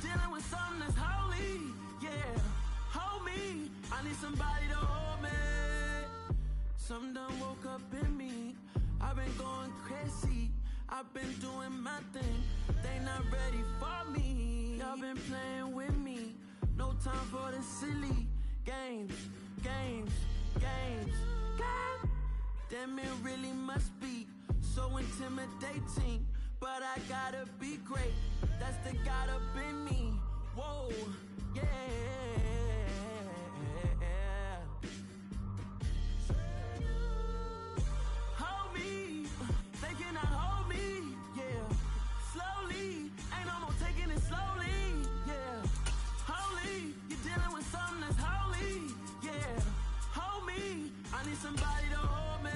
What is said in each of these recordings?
dealing with something that's holy, yeah. Hold me, I need somebody to hold me. Something done woke up in me. I've been going crazy. I've been doing my thing. They not ready for me. Y'all been playing with me. No time for the silly games. Damn, it really must be so intimidating. But I gotta be great. That's the God up in me. Whoa, yeah. Hold me, they cannot hold me, yeah. Slowly, ain't no more taking it slowly, yeah. Holy, you're dealing with something that's holy, yeah. Hold me, I need somebody to hold me.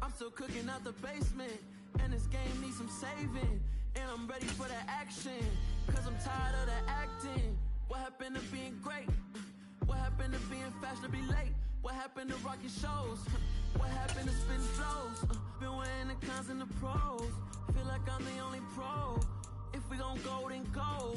I'm still cooking out the basement, and this game needs some saving. And I'm ready for the action, cause I'm tired of the acting. What happened to being great? What happened to being fashionably late? What happened to rocking shows? What happened to spitting flows? Been weighing the cons and the pros. Feel like I'm the only pro. If we gon' go, then go.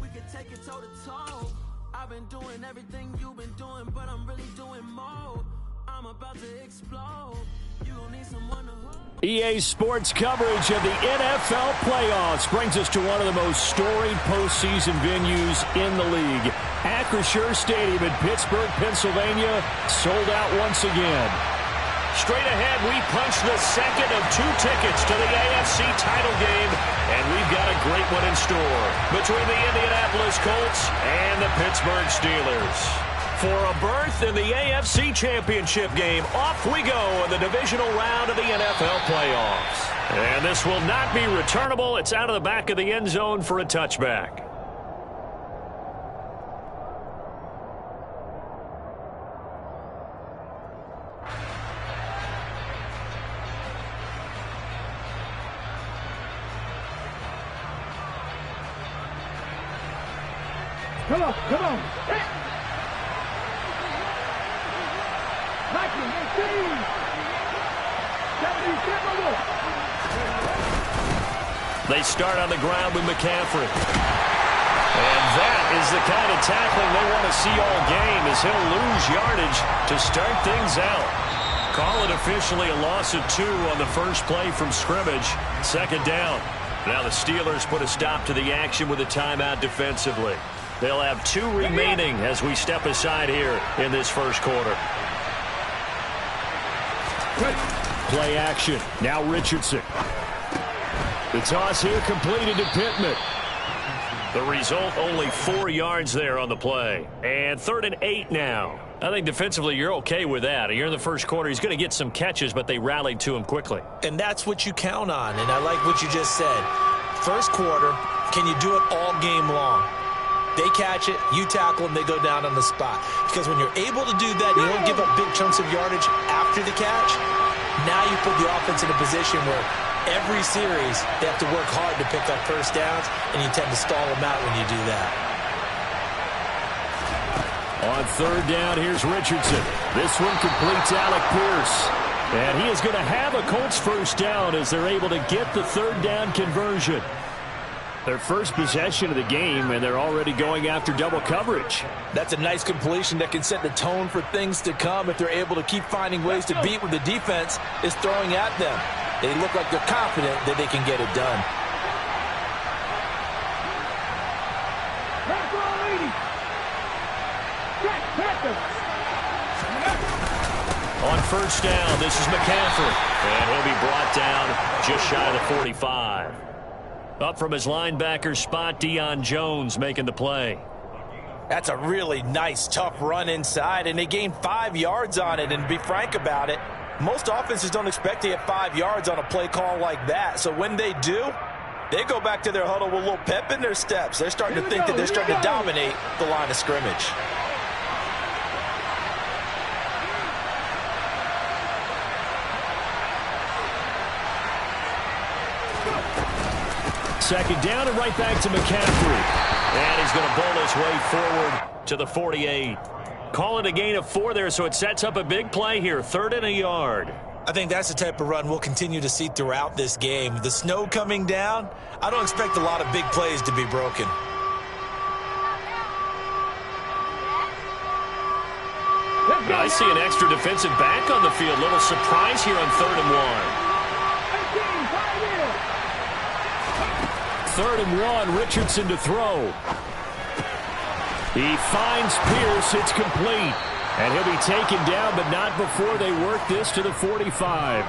We could take it toe to toe. I've been doing everything you've been doing, but I'm really doing more. I'm about to explode. You gon' need someone to hold. EA Sports coverage of the NFL playoffs brings us to one of the most storied postseason venues in the league. Acrisure Stadium in Pittsburgh, Pennsylvania, sold out once again. Straight ahead, we punch the second of 2 tickets to the AFC title game, and we've got a great one in store between the Indianapolis Colts and the Pittsburgh Steelers. For a berth in the AFC Championship game, off we go in the divisional round of the NFL playoffs. And this will not be returnable. It's out of the back of the end zone for a touchback. Come on. They start on the ground with McCaffrey. And that is the kind of tackling they want to see all game, as he'll lose yardage to start things out. Call it officially a loss of 2 on the first play from scrimmage. Second down. Now the Steelers put a stop to the action with a timeout defensively. They'll have 2 remaining as we step aside here in this first quarter. Play action. Now Richardson. The toss here completed to Pittman. The result, only 4 yards there on the play. And 3rd and 8 now. I think defensively you're okay with that. You're in the first quarter. He's going to get some catches, but they rallied to him quickly. And that's what you count on, and I like what you just said. First quarter, can you do it all game long? They catch it, you tackle them, they go down on the spot. Because when you're able to do that, you don't give up big chunks of yardage after the catch. Now you put the offense in a position where every series they have to work hard to pick up first downs, and you tend to stall them out when you do that. On 3rd down, here's Richardson. This one completes Alec Pierce. And he is going to have a Colts first down as they're able to get the 3rd down conversion. Their first possession of the game, and they're already going after double coverage. That's a nice completion that can set the tone for things to come if they're able to keep finding ways to beat what the defense is throwing at them. They look like they're confident that they can get it done. On first down, this is McCaffrey. And he'll be brought down just shy of the 45. Up from his linebacker spot, Deion Jones making the play. That's a really nice, tough run inside, and they gained 5 yards on it. And to be frank about it, most offenses don't expect to get 5 yards on a play call like that. So when they do, they go back to their huddle with a little pep in their steps. They're starting to think that they're starting to dominate the line of scrimmage. Second down and right back to McCaffrey. And he's going to bowl his way forward to the 48. Call it a gain of 4 there, so it sets up a big play here. 3rd and a yard. I think that's the type of run we'll continue to see throughout this game. With the snow coming down, I don't expect a lot of big plays to be broken. I see an extra defensive back on the field. Little surprise here on 3rd and 1. 3rd and 1, Richardson to throw. He finds Pierce. It's complete. And he'll be taken down, but not before they work this to the 45.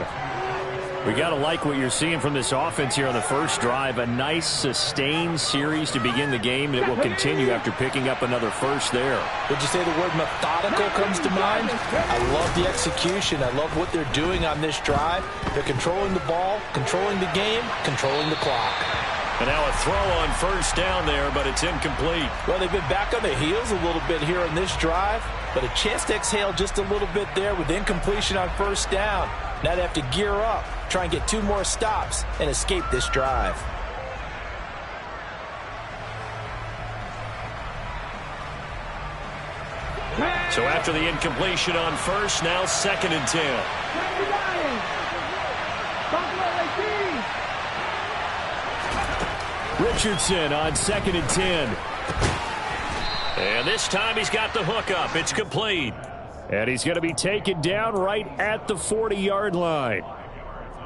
We got to like what you're seeing from this offense here on the first drive. A nice, sustained series to begin the game, and it will continue after picking up another first there. Would you say the word methodical comes to mind? I love the execution. I love what they're doing on this drive. They're controlling the ball, controlling the game, controlling the clock. And now a throw on first down there, but it's incomplete. Well, they've been back on their heels a little bit here on this drive, but a chance to exhale just a little bit there with incompletion on first down. Now they have to gear up, try and get 2 more stops, and escape this drive. So after the incompletion on first, now 2nd and 10. Richardson on 2nd and 10. And this time he's got the hook up. It's complete. And he's going to be taken down right at the 40-yard line.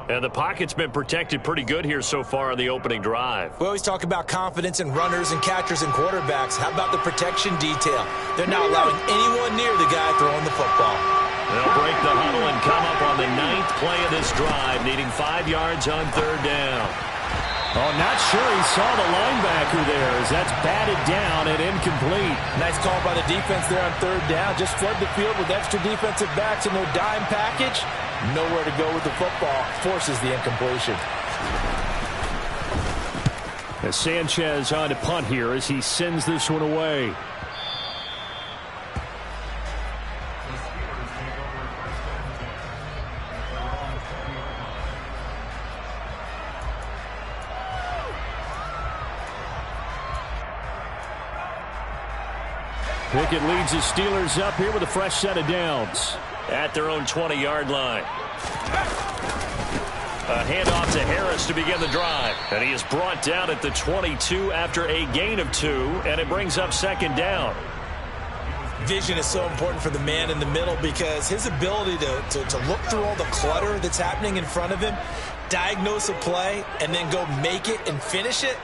And the pocket's been protected pretty good here so far on the opening drive. We always talk about confidence in runners and catchers and quarterbacks. How about the protection detail? They're not allowing anyone near the guy throwing the football. They'll break the huddle and come up on the 9th play of this drive, needing 5 yards on 3rd down. Oh, not sure he saw the linebacker there as that's batted down and incomplete. Nice call by the defense there on 3rd down. Just flood the field with extra defensive backs in their dime package. Nowhere to go with the football. Forces the incompletion. As Sanchez on to punt here as he sends this one away. Pickett leads the Steelers up here with a fresh set of downs at their own 20-yard line. A handoff to Harris to begin the drive. And he is brought down at the 22 after a gain of 2, and it brings up 2nd down. Vision is so important for the man in the middle because his ability to look through all the clutter that's happening in front of him, diagnose a play, and then go make it and finish it,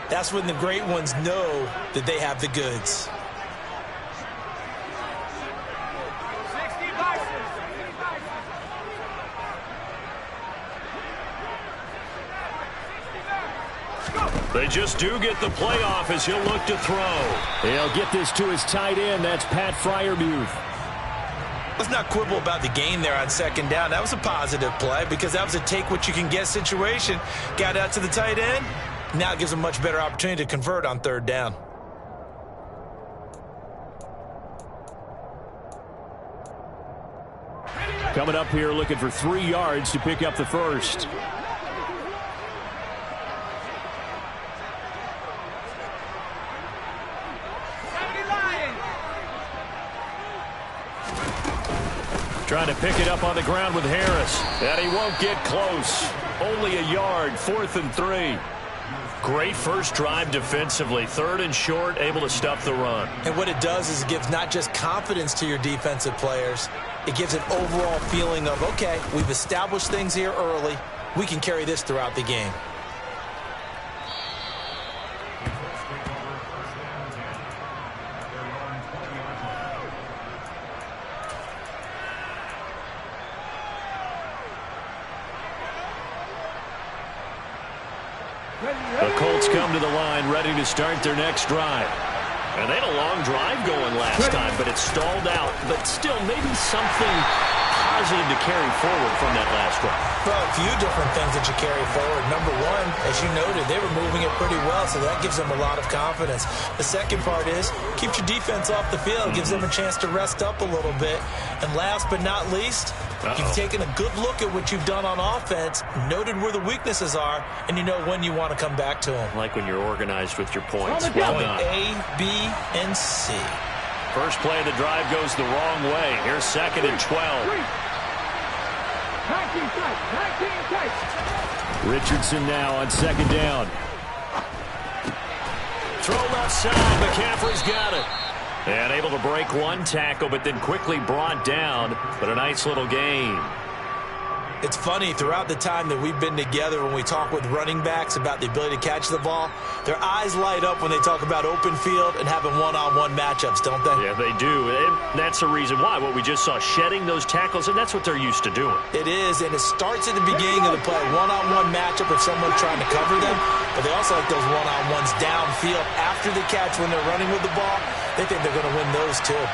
that's when the great ones know that they have the goods. They just do get the playoff as he'll look to throw. He'll get this to his tight end. That's Pat Freiermuth. Let's not quibble about the gain there on 2nd down. That was a positive play because that was a take-what-you-can-get situation. Got out to the tight end. Now it gives him a much better opportunity to convert on 3rd down. Coming up here looking for 3 yards to pick up the first. Trying to pick it up on the ground with Harris. And he won't get close. Only a yard, 4th and 3. Great first drive defensively. 3rd and short, able to stuff the run. And what it does is it gives not just confidence to your defensive players. It gives an overall feeling of, okay, we've established things here early. We can carry this throughout the game. The Colts come to the line ready to start their next drive. And they had a long drive going last time, but it stalled out. But still, maybe something positive to carry forward from that last drive. Well, a few different things that you carry forward. Number one, as you noted, they were moving it pretty well, so that gives them a lot of confidence. The second part is, keeps your defense off the field, gives them a chance to rest up a little bit. And last but not least, you've taken a good look at what you've done on offense, noted where the weaknesses are, and you know when you want to come back to them. Like when you're organized with your points. Well done. A, B, and C. First play of the drive goes the wrong way. Here's 2nd and 12. Richardson now on second down. Throw left side. McCaffrey's got it. And able to break one tackle, but then quickly brought down. But a nice little gain. It's funny, throughout the time that we've been together, when we talk with running backs about the ability to catch the ball, their eyes light up when they talk about open field and having one-on-one matchups, don't they? Yeah, they do. And that's the reason why. What we just saw, shedding those tackles, and that's what they're used to doing. It is, and it starts at the beginning of the play. One-on-one matchup if someone's trying to cover them, but they also like those one-on-ones downfield after the catch when they're running with the ball. They think they're going to win those too.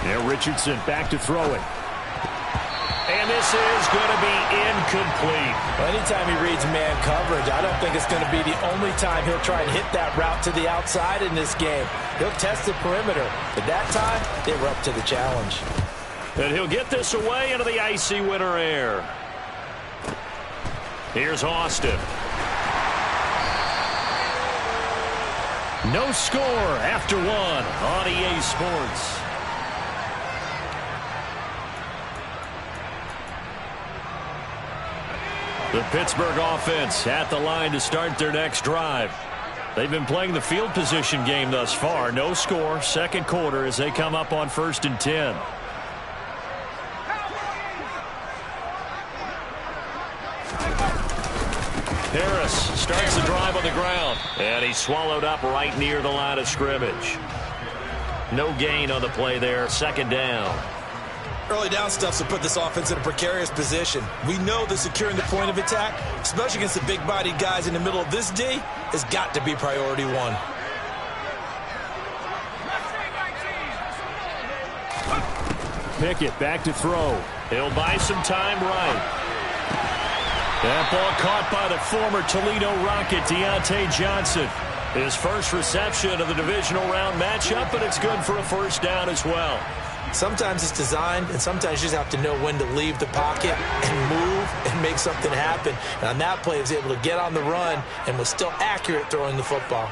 Yeah, Richardson back to throw it. And this is going to be incomplete. Well, anytime he reads man coverage, I don't think it's going to be the only time he'll try and hit that route to the outside in this game. He'll test the perimeter, but that time, they were up to the challenge. And he'll get this away into the icy winter air. Here's Austin. No score after one on EA Sports. The Pittsburgh offense at the line to start their next drive. They've been playing the field position game thus far. No score, second quarter as they come up on 1st and 10. Harris starts the drive on the ground, and he's swallowed up right near the line of scrimmage. No gain on the play there, second down. Early down stuffs will put this offense in a precarious position. We know that securing the point of attack, especially against the big-bodied guys in the middle of this D, has got to be priority one. Pickett back to throw. He'll buy some time right. That ball caught by the former Toledo Rocket, Deontay Johnson. His first reception of the divisional round matchup, but it's good for a first down as well. Sometimes it's designed, and sometimes you just have to know when to leave the pocket and move and make something happen. And on that play, he was able to get on the run and was still accurate throwing the football.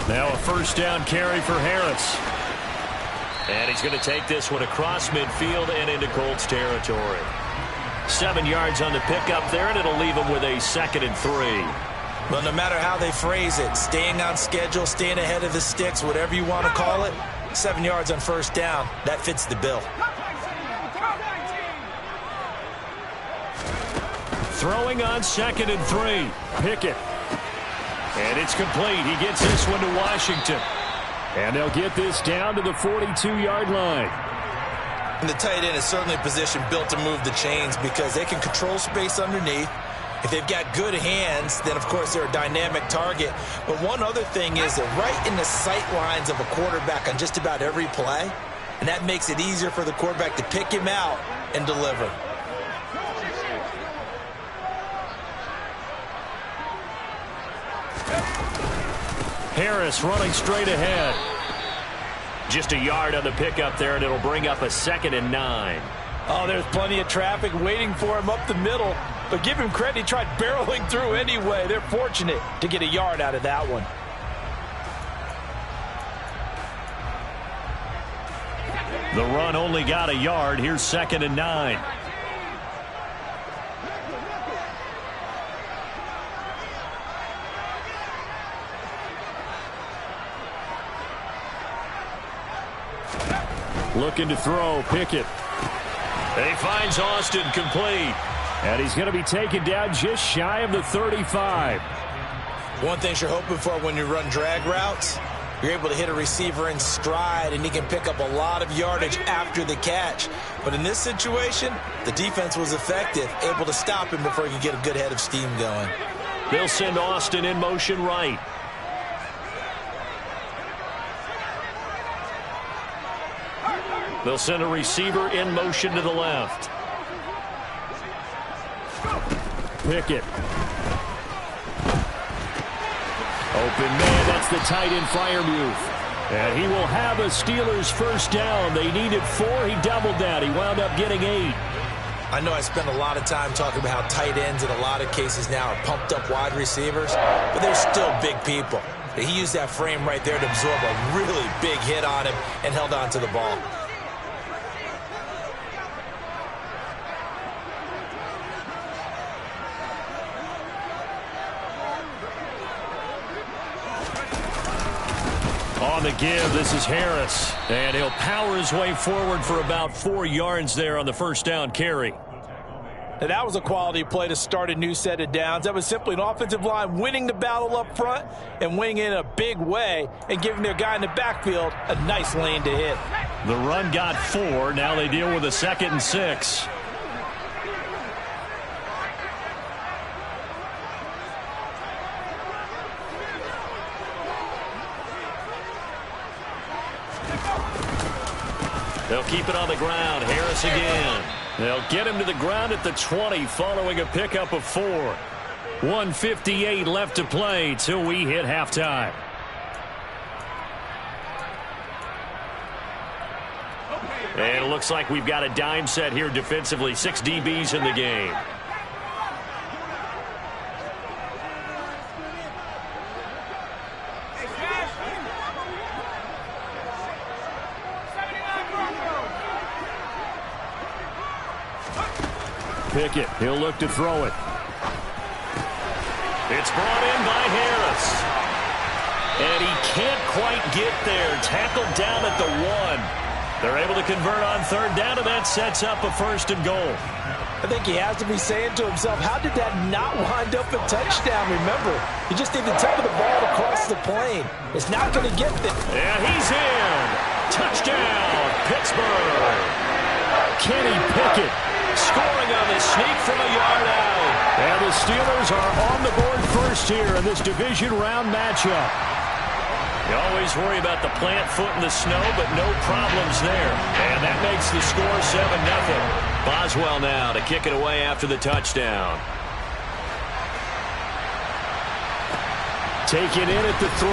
Now a first down carry for Harris. And he's going to take this one across midfield and into Colts territory. 7 yards on the pickup there, and it'll leave him with a 2nd and 3. Well, no matter how they phrase it, staying on schedule, staying ahead of the sticks, whatever you want to call it, 7 yards on first down, that fits the bill. Throwing on 2nd and 3. Pickett. And it's complete. He gets this one to Washington. And they'll get this down to the 42-yard line. And the tight end is certainly a position built to move the chains because they can control space underneath. If they've got good hands, then, of course, they're a dynamic target. But one other thing is they're right in the sight lines of a quarterback on just about every play. And that makes it easier for the quarterback to pick him out and deliver. Harris running straight ahead. Just a yard on the pickup there, and it'll bring up a 2nd and 9. Oh, there's plenty of traffic waiting for him up the middle. But give him credit, he tried barreling through anyway. They're fortunate to get a yard out of that one. The run only got a yard. Here's 2nd and 9. Looking to throw, Pickett. And he finds Austin complete. And he's going to be taken down just shy of the 35. One thing you're hoping for when you run drag routes, you're able to hit a receiver in stride, and he can pick up a lot of yardage after the catch. But in this situation, the defense was effective, able to stop him before he could get a good head of steam going. They'll send Austin in motion right. They'll send a receiver in motion to the left. Pickett. Open man, that's the tight end fire move. And he will have a Steelers first down. They needed 4. He doubled that. He wound up getting 8. I know I spend a lot of time talking about how tight ends in a lot of cases now are pumped up wide receivers, but they're still big people. He used that frame right there to absorb a really big hit on him and held on to the ball. On the give, this is Harris. And he'll power his way forward for about 4 yards there on the first down carry. Now, that was a quality play to start a new set of downs. That was simply an offensive line winning the battle up front and winning it in a big way and giving their guy in the backfield a nice lane to hit. The run got 4. Now they deal with a 2nd and 6. They'll keep it on the ground. Harris again. They'll get him to the ground at the 20 following a pickup of 4. 1:58 left to play till we hit halftime. And it looks like we've got a dime set here defensively. 6 DBs in the game. Pickett, he'll look to throw it. It's brought in by Harris. And he can't quite get there. Tackled down at the 1. They're able to convert on 3rd down, and that sets up a 1st and goal. I think he has to be saying to himself, how did that not wind up a touchdown? Remember, you just need to temper the ball across the plane. It's not going to get there. Yeah, he's in. Touchdown, Pittsburgh. Kenny Pickett scoring on the sneak from a yard out. And the Steelers are on the board first here in this division round matchup. You always worry about the plant foot in the snow, but no problems there. And that makes the score 7-0. Boswell now to kick it away after the touchdown. Taken in at the 3.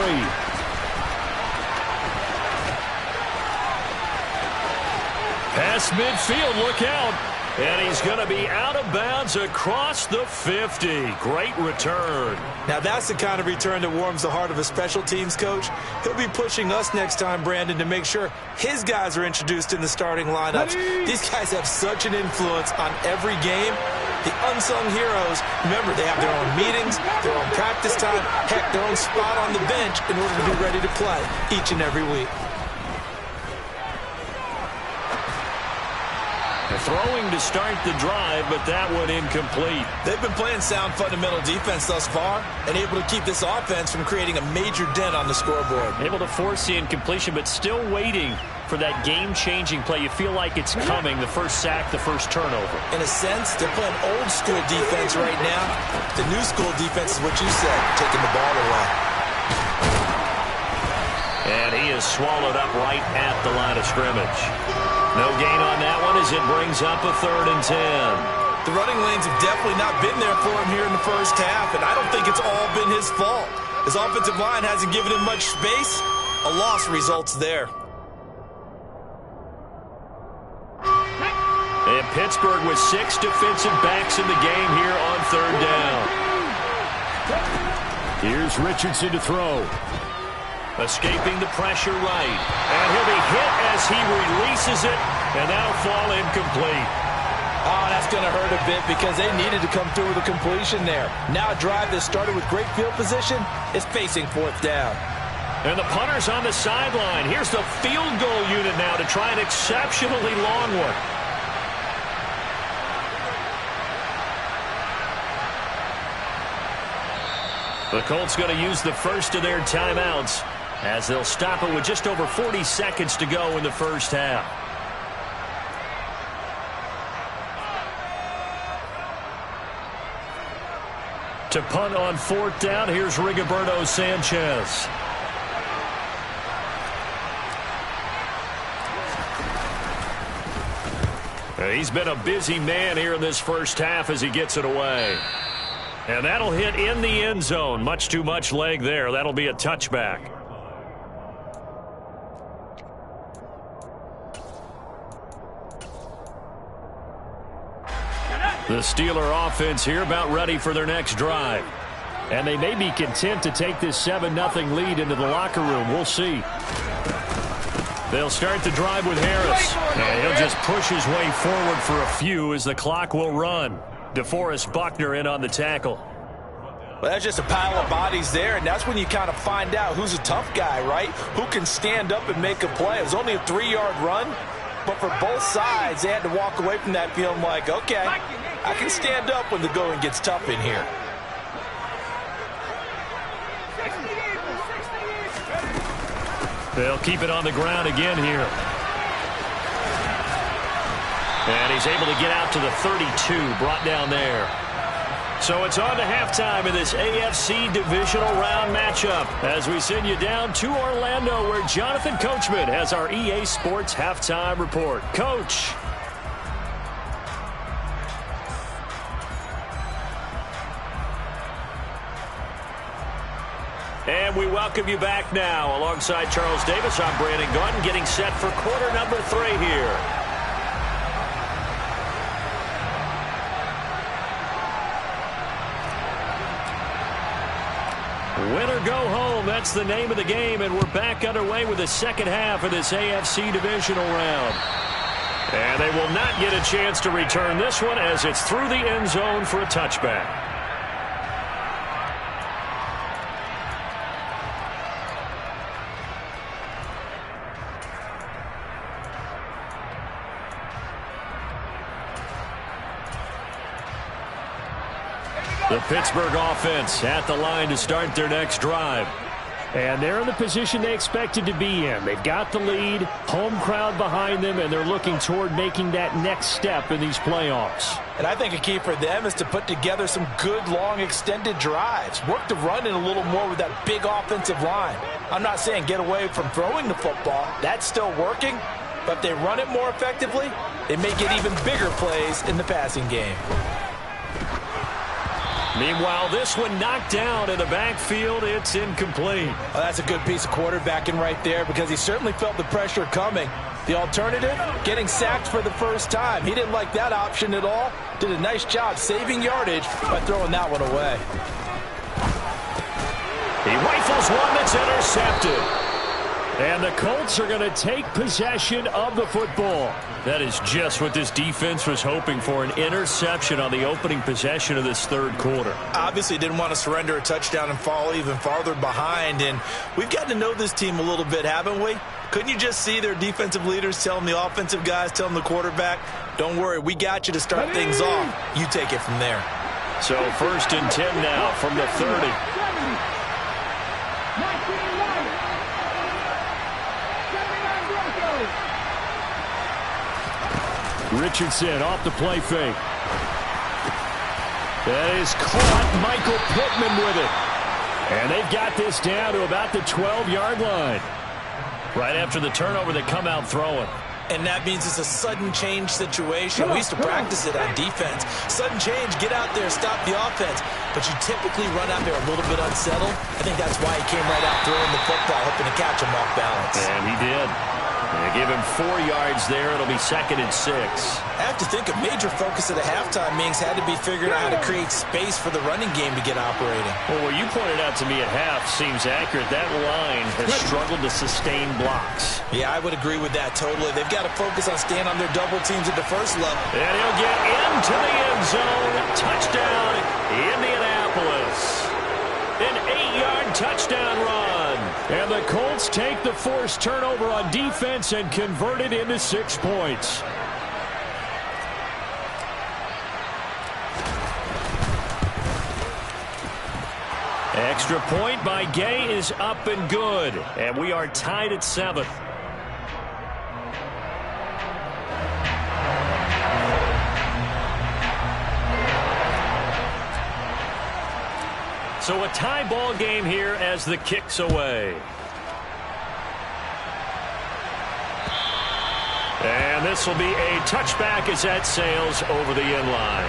Past midfield, look out. And he's going to be out of bounds across the 50. Great return. Now that's the kind of return that warms the heart of a special teams coach. He'll be pushing us next time, Brandon, to make sure his guys are introduced in the starting lineups. These guys have such an influence on every game. The unsung heroes, remember, they have their own meetings, their own practice time, heck, their own spot on the bench in order to be ready to play each and every week. Throwing to start the drive, but that one incomplete. They've been playing sound fundamental defense thus far and able to keep this offense from creating a major dent on the scoreboard. Able to force the incompletion, but still waiting for that game-changing play. You feel like it's coming, the first sack, the first turnover. In a sense, they're playing old-school defense right now. The new-school defense is what you said, taking the ball away. And he is swallowed up right at the line of scrimmage. No gain on that one as it brings up a 3rd and 10. The running lanes have definitely not been there for him here in the first half, and I don't think it's all been his fault. His offensive line hasn't given him much space. A loss results there. And Pittsburgh with 6 defensive backs in the game here on 3rd down. Here's Richardson to throw. Escaping the pressure right. And he'll be hit as he releases it, and that'll fall incomplete. Oh, that's going to hurt a bit because they needed to come through with a completion there. Now a drive that started with great field position is facing 4th down. And the punter's on the sideline. Here's the field goal unit now to try an exceptionally long one. The Colts going to use the first of their timeouts as they'll stop it with just over 40 seconds to go in the first half. To punt on 4th down, here's Rigoberto Sanchez. He's been a busy man here in this first half as he gets it away. And that'll hit in the end zone. Much too much leg there. That'll be a touchback. The Steeler offense here about ready for their next drive. And they may be content to take this 7-0 lead into the locker room. We'll see. They'll start the drive with Harris. And he'll just push his way forward for a few as the clock will run. DeForest Buckner in on the tackle. Well, that's just a pile of bodies there, and that's when you kind of find out who's a tough guy, right? Who can stand up and make a play. It was only a 3-yard run, but for both sides, they had to walk away from that feeling like, okay, I can stand up when the going gets tough in here. They'll keep it on the ground again here. And he's able to get out to the 32, brought down there. So it's on to halftime in this AFC Divisional Round matchup as we send you down to Orlando where Jonathan Coachman has our EA Sports Halftime Report. Coach. And we welcome you back now. Alongside Charles Davis, I'm Brandon Gaudin getting set for quarter number 3 here. Win or go home, that's the name of the game, and we're back underway with the second half of this AFC Divisional Round. And they will not get a chance to return this one as it's through the end zone for a touchback. The Pittsburgh offense at the line to start their next drive. And they're in the position they expected to be in. They've got the lead, home crowd behind them, and they're looking toward making that next step in these playoffs. And I think a key for them is to put together some good, long, extended drives. Work the run in a little more with that big offensive line. I'm not saying get away from throwing the football. That's still working. But if they run it more effectively, they may get even bigger plays in the passing game. Meanwhile, this one knocked down in the backfield. It's incomplete. Well, that's a good piece of quarterbacking right there because he certainly felt the pressure coming. The alternative, getting sacked for the first time. He didn't like that option at all. Did a nice job saving yardage by throwing that one away. He rifles one that's intercepted. And the Colts are going to take possession of the football. That is just what this defense was hoping for, an interception on the opening possession of this third quarter. Obviously didn't want to surrender a touchdown and fall even farther behind. And we've gotten to know this team a little bit, haven't we? Couldn't you just see their defensive leaders telling the offensive guys, telling the quarterback, don't worry, we got you to start things off. You take it from there. So 1st and 10 now from the 30. Richardson off the play fake. That is caught. Michael Pittman with it. And they've got this down to about the 12-yard line. Right after the turnover, they come out throwing. And that means it's a sudden change situation. We used to practice it on defense. Sudden change, get out there, stop the offense. But you typically run out there a little bit unsettled. I think that's why he came right out throwing the football, hoping to catch him off balance. And he did. They give him 4 yards there. It'll be 2nd and 6. I have to think a major focus at the halftime meetings had to be figuring out how to create space for the running game to get operating. Well, what you pointed out to me at half seems accurate. That line has struggled to sustain blocks. Yeah, I would agree with that totally. They've got to focus on staying on their double teams at the first level. And he'll get into the end zone. Touchdown, Indianapolis. An 8-yard touchdown run. And the Colts take the forced turnover on defense and convert it into 6 points. Extra point by Gay is up and good. And we are tied at 7. So a tie ball game here as the kick's away. And this will be a touchback as that sails over the end line.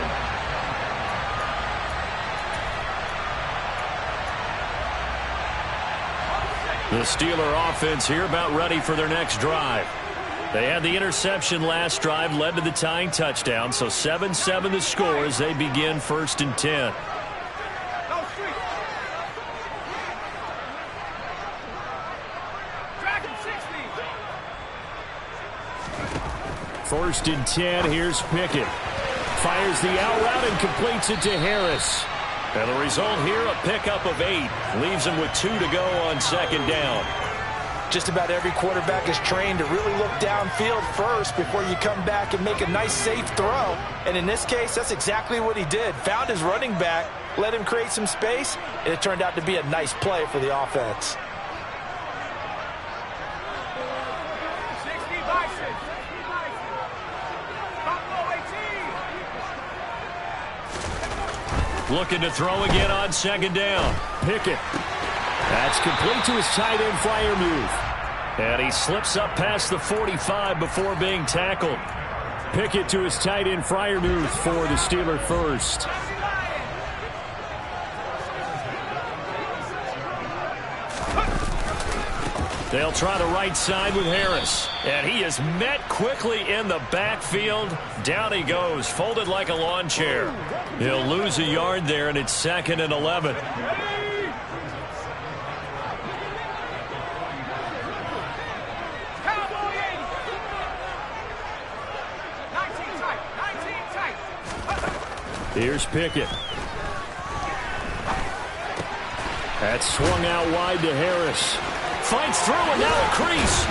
The Steeler offense here about ready for their next drive. They had the interception last drive, led to the tying touchdown. So 7-7 the score as they begin 1st and 10. First and 10, here's Pickett. Fires the out route and completes it to Harris. And the result here, a pickup of 8. Leaves him with 2 to go on 2nd down. Just about every quarterback is trained to really look downfield first before you come back and make a nice, safe throw. And in this case, that's exactly what he did. Found his running back, let him create some space, and it turned out to be a nice play for the offense. Looking to throw again on 2nd down. Pickett. That's complete to his tight end, Freiermuth. And he slips up past the 45 before being tackled. Pickett to his tight end, Freiermuth for the Steeler first. They'll try the right side with Harris. And he is met quickly in the backfield. Down he goes, folded like a lawn chair. He'll lose a yard there, and it's 2nd and 11. Here's Pickett. That's swung out wide to Harris. Finds through and now a crease.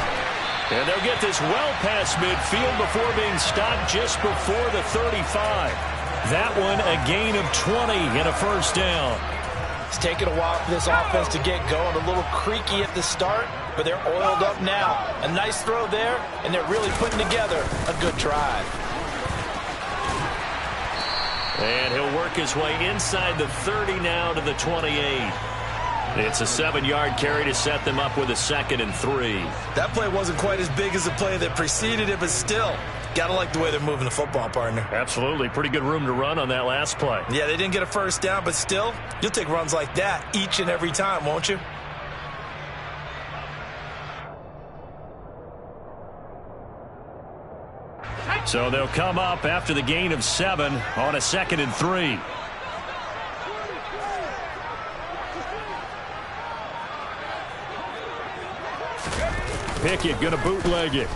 And they'll get this well past midfield before being stopped just before the 35. That one a gain of 20 and a 1st down. It's taken a while for this offense to get going. A little creaky at the start, but they're oiled up now. A nice throw there, and they're really putting together a good drive. And he'll work his way inside the 30 now to the 28. It's a 7-yard carry to set them up with a 2nd and 3. That play wasn't quite as big as the play that preceded it, but still, gotta like the way they're moving the football, partner. Absolutely. Pretty good room to run on that last play. Yeah, they didn't get a 1st down, but still, you'll take runs like that each and every time, won't you? So they'll come up after the gain of 7 on a 2nd and 3. Pickett going to bootleg it.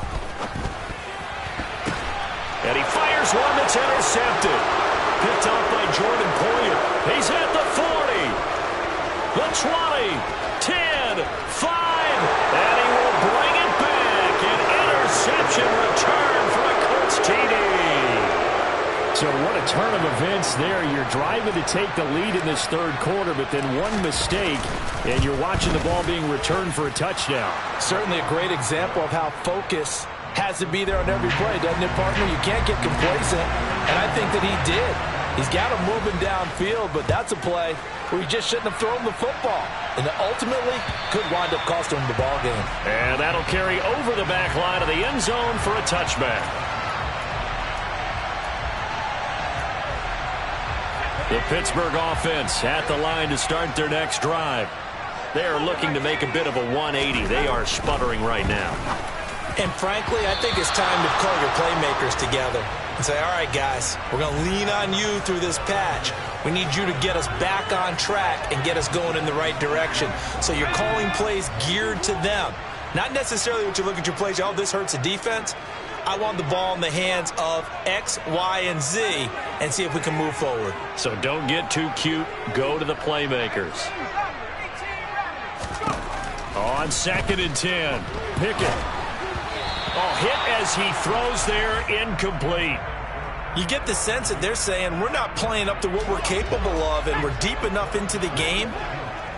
And he fires one that's intercepted. Picked off by Jordan Poyer. He's at the 40. The 20. 10. 5. And he will bring it back. An interception return for a Colts TD. So what a turn of events there. You're driving to take the lead in this 3rd quarter, but then one mistake, and you're watching the ball being returned for a touchdown. Certainly a great example of how focus has to be there on every play, doesn't it, partner? You can't get complacent, and I think that he did. He's got him moving downfield, but that's a play where he just shouldn't have thrown the football, and ultimately could wind up costing him the ball game. And that'll carry over the back line of the end zone for a touchback. The Pittsburgh offense at the line to start their next drive. They are looking to make a bit of a 180. They are sputtering right now. And frankly, I think it's time to call your playmakers together and say, all right, guys, we're going to lean on you through this patch. We need you to get us back on track and get us going in the right direction. So you're calling plays geared to them. Not necessarily what you look at your plays, oh, this hurts the defense. I want the ball in the hands of X, Y, and Z and see if we can move forward. So don't get too cute. Go to the playmakers. On 2nd and 10, Pickett. Oh, hit as he throws there, incomplete. You get the sense that they're saying we're not playing up to what we're capable of, and we're deep enough into the game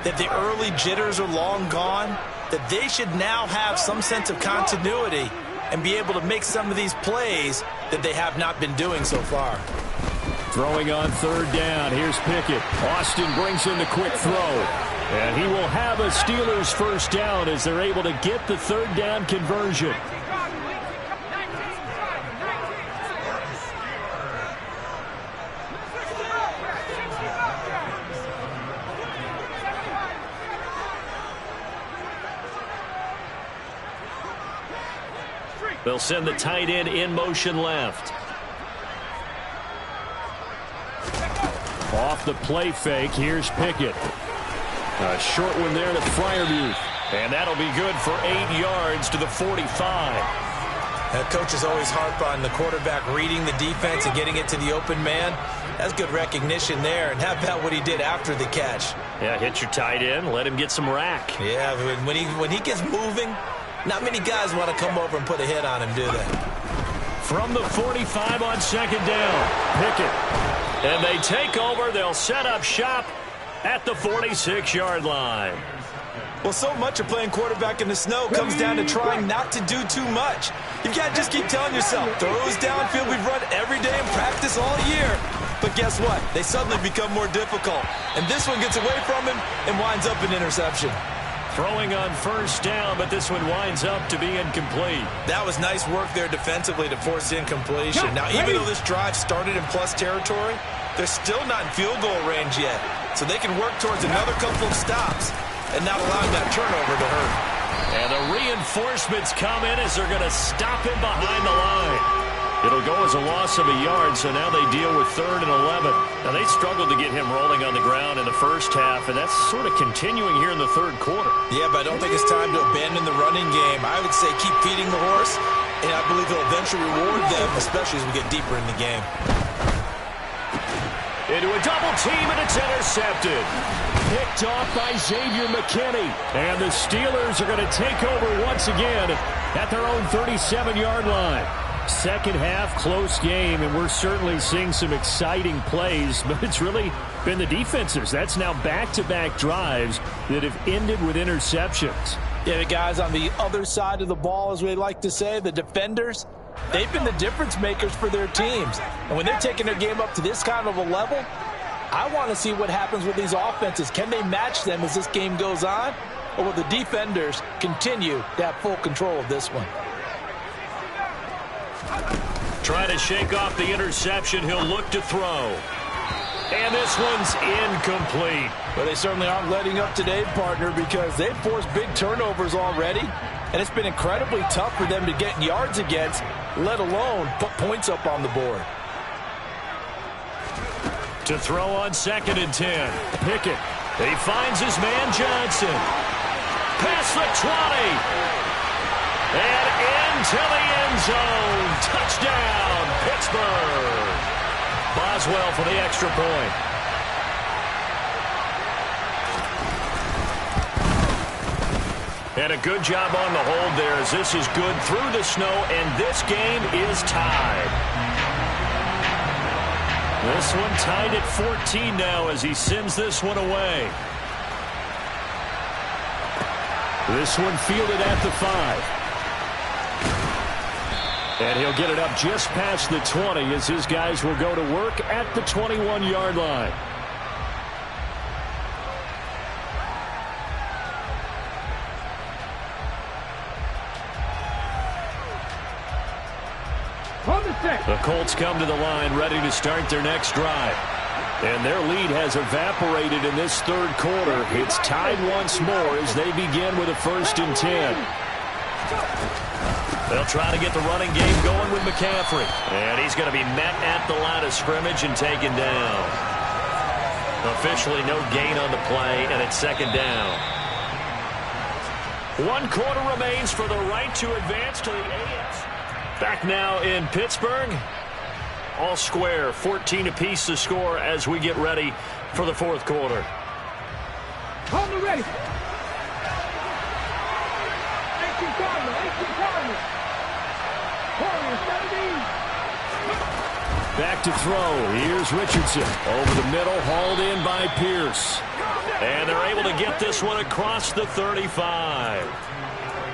that the early jitters are long gone, that they should now have some sense of continuity and be able to make some of these plays that they have not been doing so far. Throwing on 3rd down. Here's Pickett. Austin brings in the quick throw. And he will have a Steelers 1st down as they're able to get the 3rd down conversion. They'll send the tight end in motion left. Off the play fake, here's Pickett. A short one there to Freiermuth. And that'll be good for 8 yards to the 45. Coaches always harp on the quarterback reading the defense and getting it to the open man. That's good recognition there. And how about what he did after the catch? Yeah, hit your tight end, let him get some rack. Yeah, when he gets moving, not many guys want to come over and put a hit on him, do they? From the 45 on second down, Pickett. And they take over. They'll set up shop at the 46-yard line. Well, so much of playing quarterback in the snow comes down to trying not to do too much. You can't just keep telling yourself, throws downfield we've run every day in practice all year. But guess what? They suddenly become more difficult. And this one gets away from him and winds up an interception. Throwing on first down, but this one winds up to be incomplete. That was nice work there defensively to force incompletion. Now, even though this drive started in plus territory, they're still not in field goal range yet. So they can work towards another couple of stops and not allowing that turnover to hurt. And the reinforcements come in as they're going to stop him behind the line. It'll go as a loss of a yard, so now they deal with 3rd and 11. Now, they struggled to get him rolling on the ground in the first half, and that's sort of continuing here in the third quarter. Yeah, but I don't think it's time to abandon the running game. I would say keep feeding the horse, and I believe he'll eventually reward them, especially as we get deeper in the game. Into a double team, and it's intercepted. Picked off by Xavier McKinney. And the Steelers are going to take over once again at their own 37-yard line. Second half, close game, and we're certainly seeing some exciting plays, but it's really been the defenses. That's now back-to-back drives that have ended with interceptions. Yeah, the guys on the other side of the ball, as we like to say, the defenders, they've been the difference makers for their teams. And when they're taking their game up to this kind of a level, I want to see what happens with these offenses. Can they match them as this game goes on? Or will the defenders continue to have full control of this one? Trying to shake off the interception. He'll look to throw. And this one's incomplete. Well, they certainly aren't letting up today, partner, because they've forced big turnovers already. And it's been incredibly tough for them to get yards against, let alone put points up on the board. To throw on 2nd and 10. Pickett. He finds his man Johnson. Past the 20. And into the end zone. Touchdown, Pittsburgh. Boswell for the extra point. And a good job on the hold there as this is good through the snow, and this game is tied. This one tied at 14 now as he sends this one away. This one fielded at the 5. And he'll get it up just past the 20 as his guys will go to work at the 21-yard line. The Colts come to the line ready to start their next drive. And their lead has evaporated in this third quarter. It's tied once more as they begin with a 1st and 10. They'll try to get the running game going with McCaffrey. And he's going to be met at the line of scrimmage and taken down. Officially no gain on the play, and it's 2nd down. 1 quarter remains for the right to advance to the AFC. Back now in Pittsburgh. All square, 14 apiece to score as we get ready for the 4th quarter. Hold me ready. Back to throw. Here's Richardson. Over the middle, hauled in by Pierce. And they're able to get this one across the 35.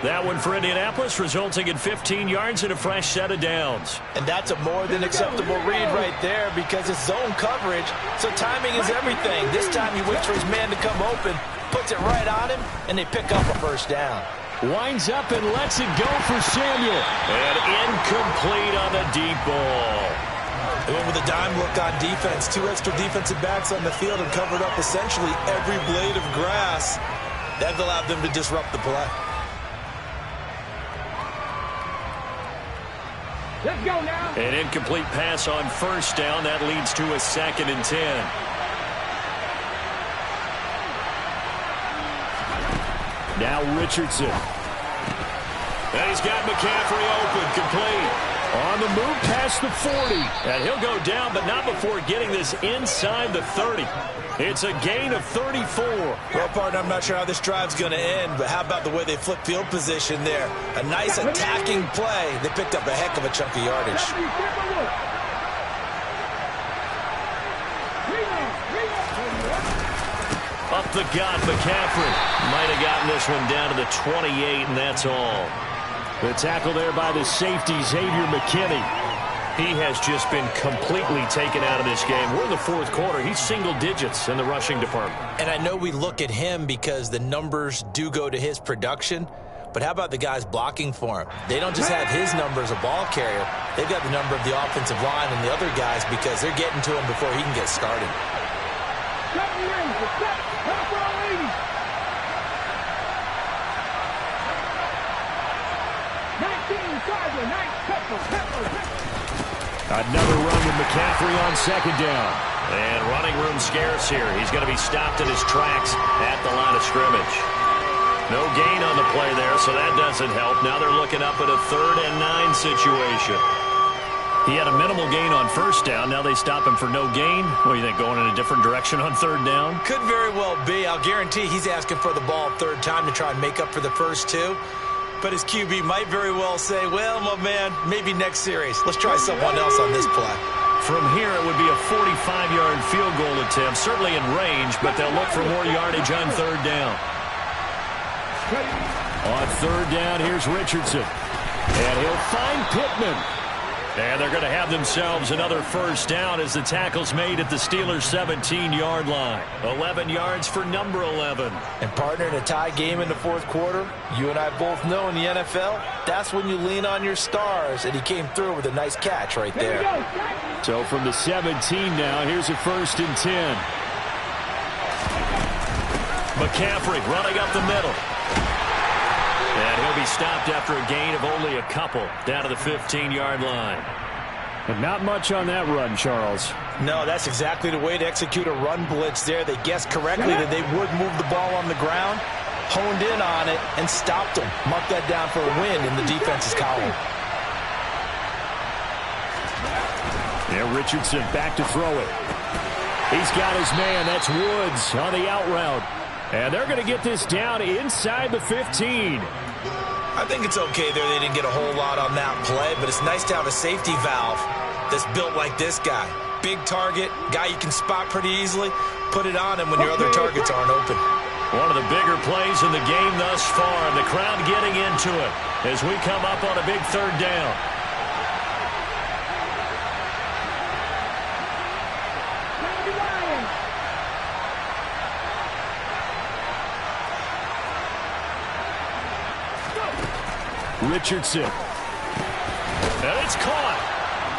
That one for Indianapolis, resulting in 15 yards and a fresh set of downs. And that's a more than acceptable read right there because it's zone coverage, so timing is everything. This time he waits for his man to come open, puts it right on him, and they pick up a 1st down. Winds up and lets it go for Samuel. And incomplete on the deep ball. They went with a dime look on defense. 2 extra defensive backs on the field and covered up essentially every blade of grass. That allowed them to disrupt the play. Let's go now. An incomplete pass on first down. That leads to a 2nd and 10. Now Richardson. And he's got McCaffrey open, complete. On the move past the 40. And he'll go down, but not before getting this inside the 30. It's a gain of 34. Well, partner, I'm not sure how this drive's going to end, but how about the way they flip field position there? A nice attacking play. They picked up a heck of a chunk of yardage. Up the gut, McCaffrey. Might have gotten this one down to the 28, and that's all. The tackle there by the safety, Xavier McKinney. He has just been completely taken out of this game. We're in the 4th quarter. He's single digits in the rushing department. And I know we look at him because the numbers do go to his production, but how about the guys blocking for him? They don't just have his number as a ball carrier. They've got the number of the offensive line and the other guys because they're getting to him before he can get started. Another run with McCaffrey on 2nd down. And running room scarce here. He's going to be stopped in his tracks at the line of scrimmage. No gain on the play there, so that doesn't help. Now they're looking up at a 3rd and 9 situation. He had a minimal gain on first down. Now they stop him for no gain. What do you think, going in a different direction on 3rd down? Could very well be. I'll guarantee he's asking for the ball 3rd time to try and make up for the first 2. But his QB might very well say, well, my man, maybe next series. Let's try someone else on this play. From here, it would be a 45-yard field goal attempt, certainly in range, but they'll look for more yardage on 3rd down. On 3rd down, here's Richardson. And he'll find Pittman. And they're going to have themselves another first down as the tackle's made at the Steelers' 17-yard line. 11 yards for number 11. And partner, in a tie game in the 4th quarter, you and I both know in the NFL, that's when you lean on your stars. And he came through with a nice catch right there. So from the 17 now, here's a 1st and 10. McCaffrey running up the middle. And he'll be stopped after a gain of only a couple down to the 15-yard line. And not much on that run, Charles. No, that's exactly the way to execute a run blitz there. They guessed correctly that they would move the ball on the ground, honed in on it, and stopped them. Mark that down for a win in the defense's column. Yeah, Richardson back to throw it. He's got his man. That's Woods on the out route. And they're going to get this down inside the 15. I think it's okay there. They didn't get a whole lot on that play, but it's nice to have a safety valve that's built like this guy. Big target, guy you can spot pretty easily. Put it on him when your other targets aren't open. One of the bigger plays in the game thus far, and the crowd getting into it as we come up on a big 3rd down. Richardson. And it's caught.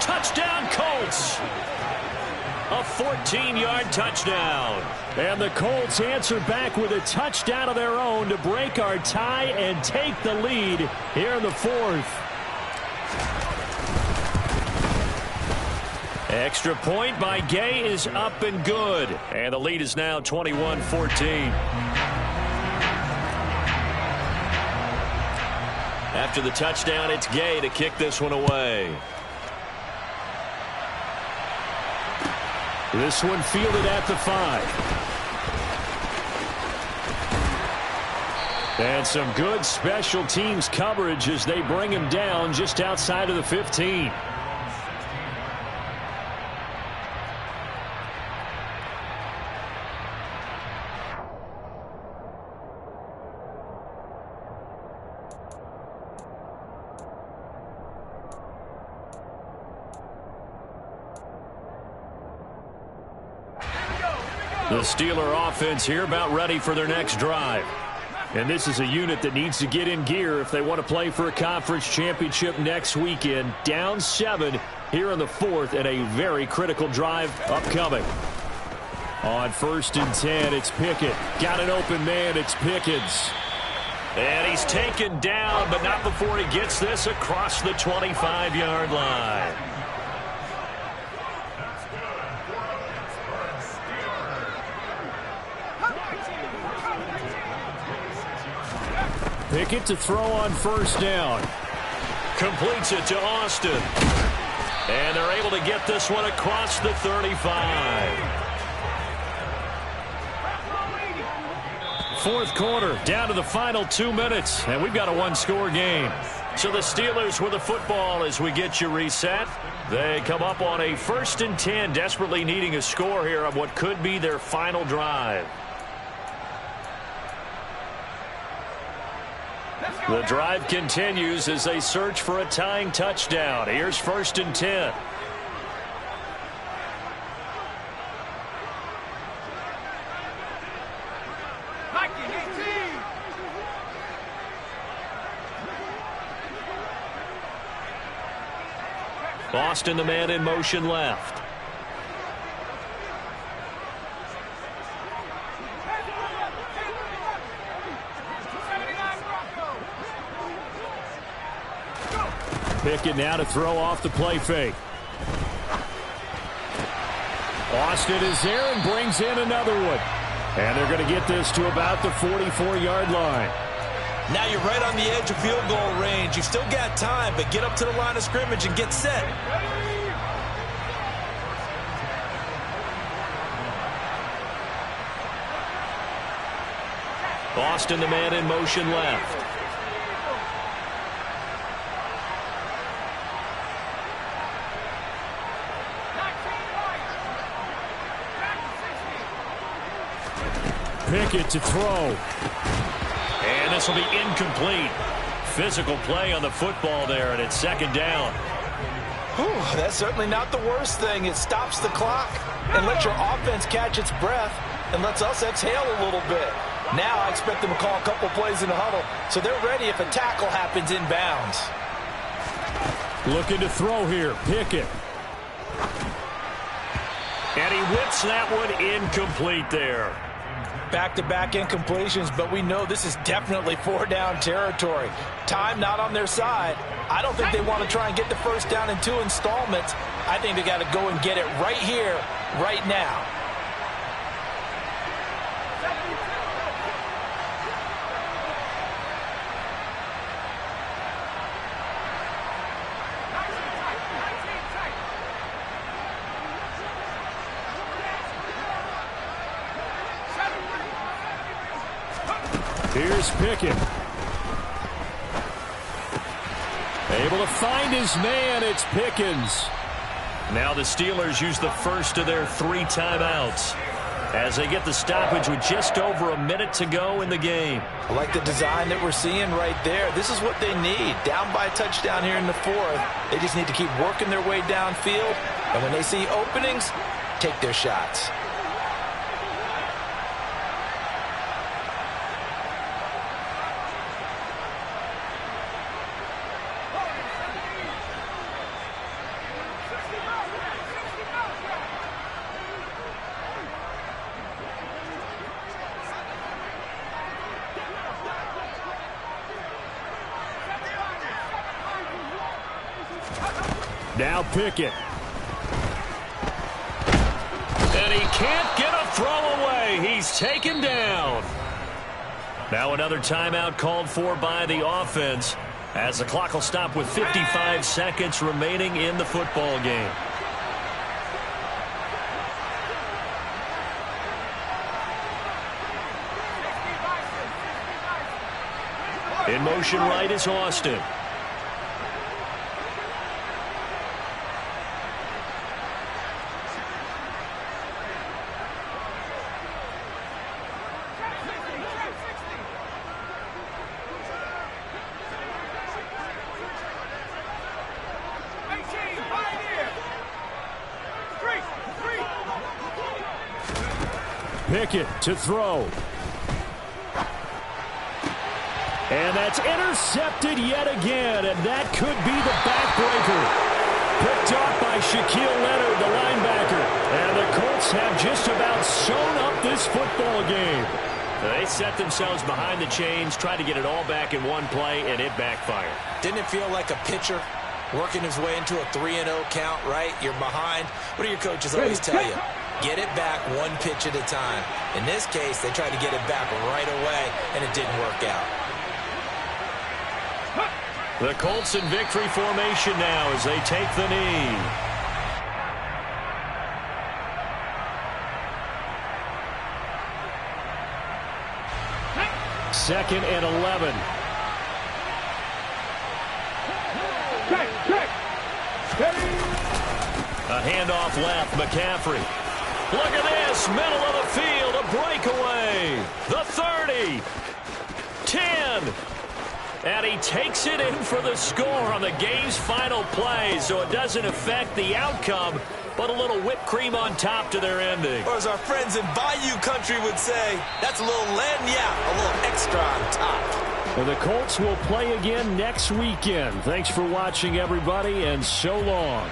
Touchdown, Colts. A 14-yard touchdown. And the Colts answer back with a touchdown of their own to break our tie and take the lead here in the 4th. Extra point by Gay is up and good. And the lead is now 21-14. After the touchdown, it's Gay to kick this one away. This one fielded at the 5. And some good special teams coverage as they bring him down just outside of the 15. The Steeler offense here about ready for their next drive. And this is a unit that needs to get in gear if they want to play for a conference championship next weekend. Down 7 here in the 4th and a very critical drive upcoming. On 1st and 10, it's Pickett. Got an open man, it's Pickens. And he's taken down, but not before he gets this across the 25-yard line. Pickett to throw on first down. Completes it to Austin. And they're able to get this one across the 35. Fourth quarter, down to the final 2 minutes, and we've got a one-score game. So the Steelers with the football as we get you reset. They come up on a 1st and 10, desperately needing a score here on what could be their final drive. The drive continues as they search for a tying touchdown. Here's 1st and 10. Austin, the man in motion left. Pickett now to throw off the play fake. Austin is there and brings in another one. And they're going to get this to about the 44-yard line. Now you're right on the edge of field goal range. You've still got time, but get up to the line of scrimmage and get set. Austin, the man in motion left. Pickett to throw. And this will be incomplete. Physical play on the football there, and it's 2nd down. Whew, that's certainly not the worst thing. It stops the clock and lets your offense catch its breath and lets us exhale a little bit. Now I expect them to call a couple plays in the huddle so they're ready if a tackle happens inbounds. Looking to throw here, Pickett. And he whips that one incomplete there. Back-to-back incompletions, but we know this is definitely 4-down territory. Time not on their side. I don't think they want to try and get the first down in 2 installments. I think they got to go and get it right here, right now. Here's Pickett. Able to find his man. It's Pickens. Now the Steelers use the first of their 3 timeouts as they get the stoppage with just over a minute to go in the game. I like the design that we're seeing right there. This is what they need. Down by a touchdown here in the 4th. They just need to keep working their way downfield. And when they see openings, take their shots. Now Pickett. And he can't get a throw away. He's taken down. Now another timeout called for by the offense as the clock will stop with 55 seconds remaining in the football game. In motion right is Austin. Pickett to throw. And that's intercepted yet again, and that could be the backbreaker. Picked off by Shaquille Leonard, the linebacker. And the Colts have just about sewn up this football game. They set themselves behind the chains, tried to get it all back in one play, and it backfired. Didn't it feel like a pitcher working his way into a 3-0 count, right? You're behind. What do your coaches always tell you? Get it back one pitch at a time. In this case, they tried to get it back right away, and it didn't work out. The Colts in victory formation now as they take the knee. Second and 11. A handoff left, McCaffrey. Look at this, middle of the field, a breakaway. The 30, 10. And he takes it in for the score on the game's final play, so it doesn't affect the outcome, but a little whipped cream on top to their ending. Or as our friends in Bayou Country would say, that's a little lagniappe, a little extra on top. And the Colts will play again next weekend. Thanks for watching, everybody, and so long.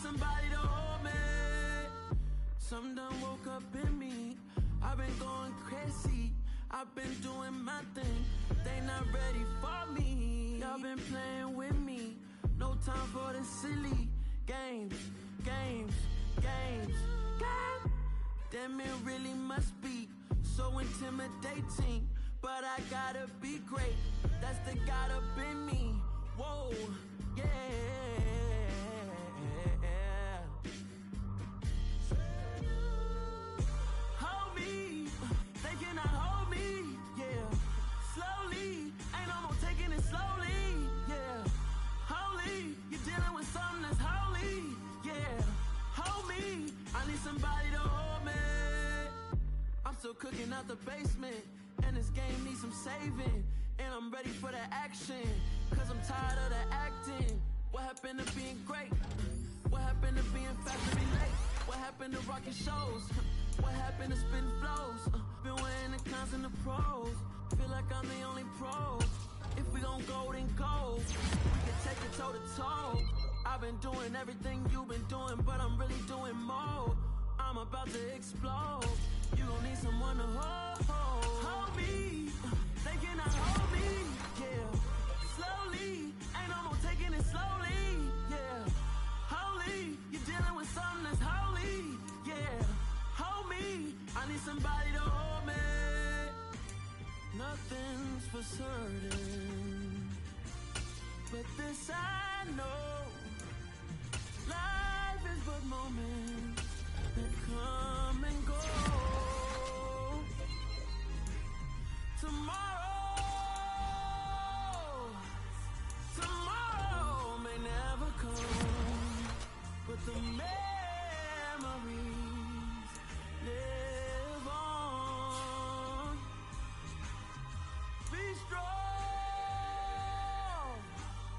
Somebody to hold me. Some done woke up in me. I've been going crazy. I've been doing my thing. They not ready for me. Y'all been playing with me. No time for the silly games. Damn, it really must be so intimidating. But I gotta be great. That's the God up in me. Whoa, yeah. Somebody to hold me. I'm still cooking out the basement, and this game needs some saving. And I'm ready for the action, cause I'm tired of the acting. What happened to being great? What happened to being fast to be late? What happened to rocking shows? What happened to spitting flows? Been wearing the cons and the pros. Feel like I'm the only pro. If we gon' go, then go. We can take it toe to toe. I've been doing everything you've been doing, but I'm really doing more. I'm about to explode. You gon' need someone to hold me. They cannot hold me, yeah. Slowly, ain't no more taking it slowly, yeah. Holy, you're dealing with something that's holy, yeah. Hold me, I need somebody to hold me. Nothing's for certain, but this I know. Life